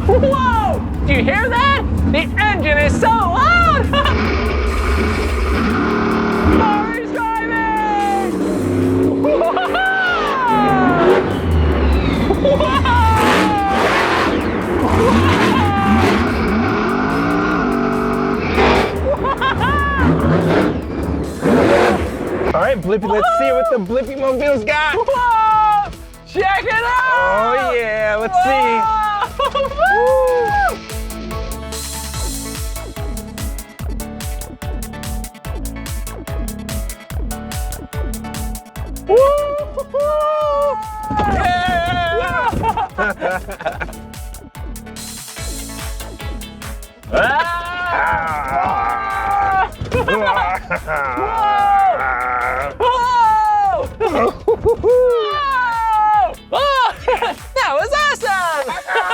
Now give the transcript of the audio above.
Whoa! Do you hear that? The engine is so loud! Murray's driving! Whoa! All right, Blippi, let's see what the Blippi mobile's got. Whoa! Check it out! Oh yeah, let's see. Ah!